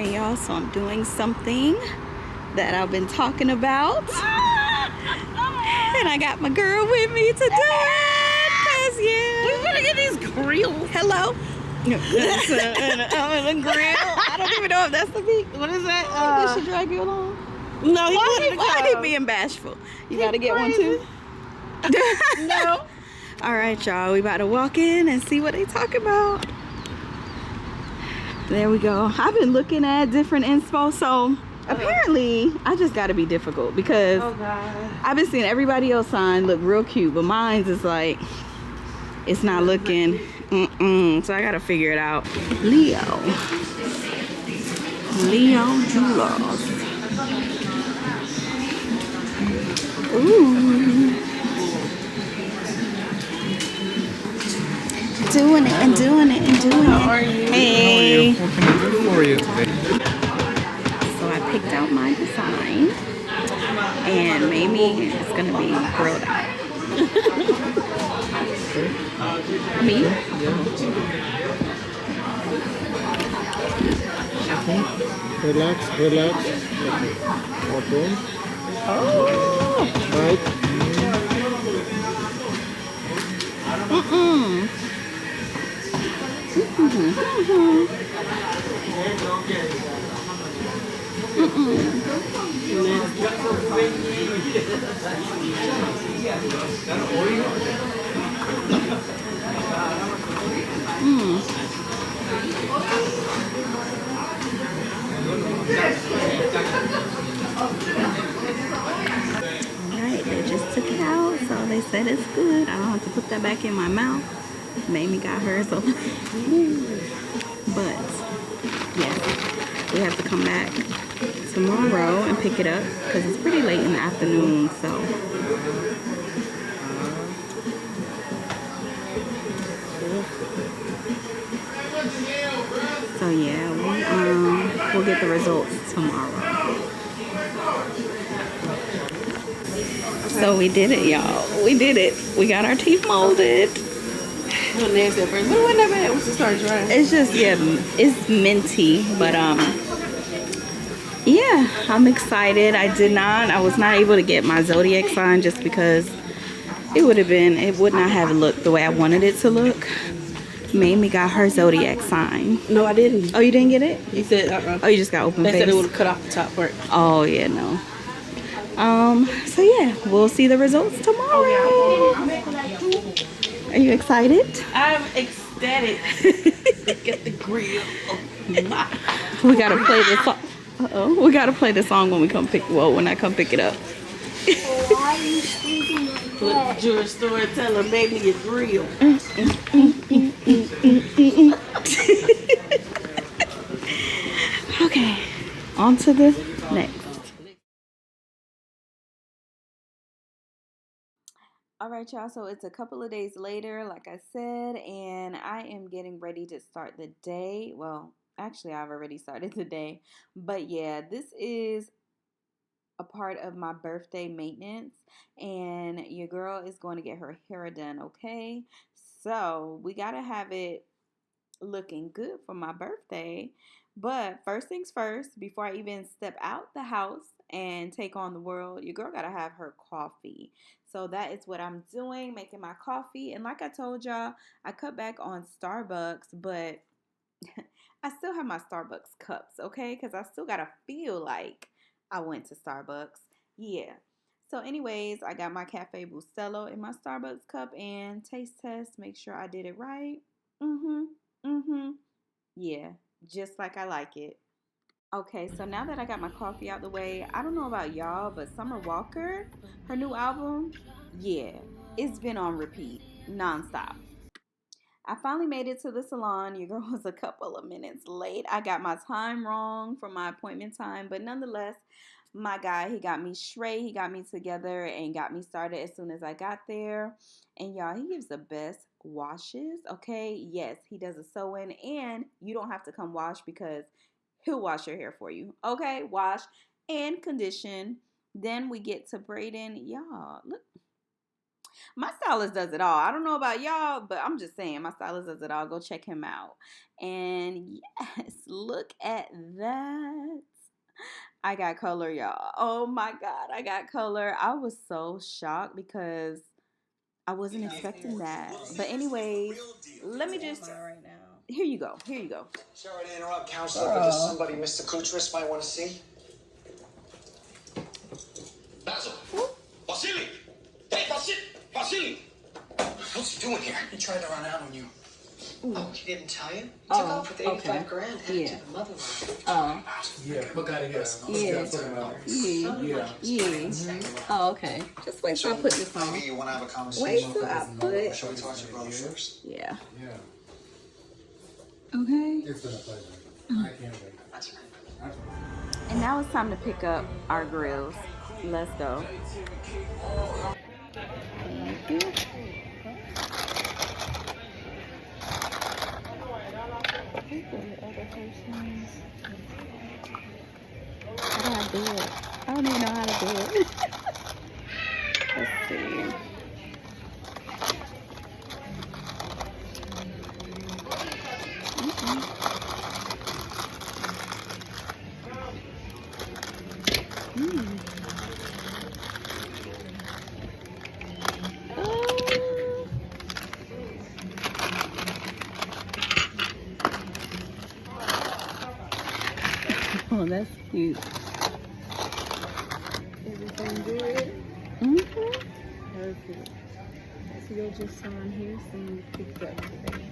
Okay, y'all, so I'm doing something that I've been talking about. And I got my girl with me to do it. Cause yeah. We're gonna get these grills. Hello. I'm in a grill. I don't even know if that's the beat. What is that? Did she drag you along? No, he Why he being bashful? You gotta get one too. No. All right, y'all. We about to walk in and see what they talk about. There we go. I've been looking at different inspo, so apparently I just got to be difficult because I've been seeing everybody else sign look real cute, but mine's is like it's not looking. So I got to figure it out. Leo Jewelers. Ooh. Doing it and doing it and doing it. How are you? Hey. What can I do for you today? So I picked out my design, and maybe it's gonna be grilled out. Me? Okay. Relax. Okay. Oh. Right. Alright, they just took it out, so they said it's good. I don't have to put that back in my mouth. Mamie got hers, so but yes, we have to come back tomorrow and pick it up because it's pretty late in the afternoon, so yeah, we'll get the results tomorrow. So we did it, y'all. We did it. We got our teeth molded. No nasty at first. But it wasn't that bad once it started drying. It's just, yeah, it's minty, but yeah, I'm excited. I was not able to get my zodiac sign just because it would not have looked the way I wanted it to look. Mamie got her zodiac sign. No, I didn't. Oh, you didn't get it? He said, Oh, you just got open They face? said it would have cut off the top part. Oh, yeah, no. So yeah, we'll see the results tomorrow. Are you excited? I'm ecstatic to get the grill. We gotta play this song. We gotta play the song when I come pick it up. Why are you squeezing my Put the jewelry store and tell her, baby, your grill. Okay, on to the next. All right, y'all, so it's a couple of days later, like I said, and I am getting ready to start the day. Well, actually, I've already started the day, but yeah, this is a part of my birthday maintenance, and your girl is going to get her hair done, okay? So we got to have it looking good for my birthday. But first things first, before I even step out the house and take on the world, your girl got to have her coffee. So that is what I'm doing, making my coffee. And like I told y'all, I cut back on Starbucks, but I still have my Starbucks cups, okay? Because I still got to feel like I went to Starbucks. Yeah. So anyways, I got my Cafe Bustelo in my Starbucks cup and taste test, make sure I did it right. Yeah, just like I like it. Okay, so now that I got my coffee out the way, I don't know about y'all, but Summer Walker, her new album, yeah, it's been on repeat, nonstop. I finally made it to the salon. Your girl was a couple of minutes late. I got my time wrong for my appointment time, but nonetheless, my guy, he got me straight. He got me together and got me started as soon as I got there. And y'all, he gives the best washes, okay? Yes, he does a sew-in, and you don't have to come wash because he'll wash your hair for you, okay? Wash and condition. Then we get to braiding. Y'all, look. My stylist does it all. I don't know about y'all, but I'm just saying my stylist does it all. Go check him out. And yes, look at that. I got color, y'all. Oh my God, I got color. I was so shocked because I wasn't expecting that. But anyways, let me just Right now. here you go. Here you go. Sorry to interrupt, counselor, but there's somebody Mr. Kutris might want to see. Basil! Vasily! Hey, Vasily! What's he doing here? He tried to run out on you. Oh, he didn't tell you? He Oh, took off with 85 okay. grand headed Yeah. to the motherland. Oh, Yeah, look at it, yes. yeah. Oh, okay. Just wait till I put this on. Maybe you want to have a Wait conversation. till I put. Shall we talk to your brother first? Yeah. Yeah, Okay. it's been a pleasure. I can't wait. That's right. And now it's time to pick up our grills. Let's go. Thank you. How do I do it? I don't even know how to do it. Let's see. Oh, that's cute. Everything good? Mm-hmm. Perfect. So you'll just sign here saying you picked up today.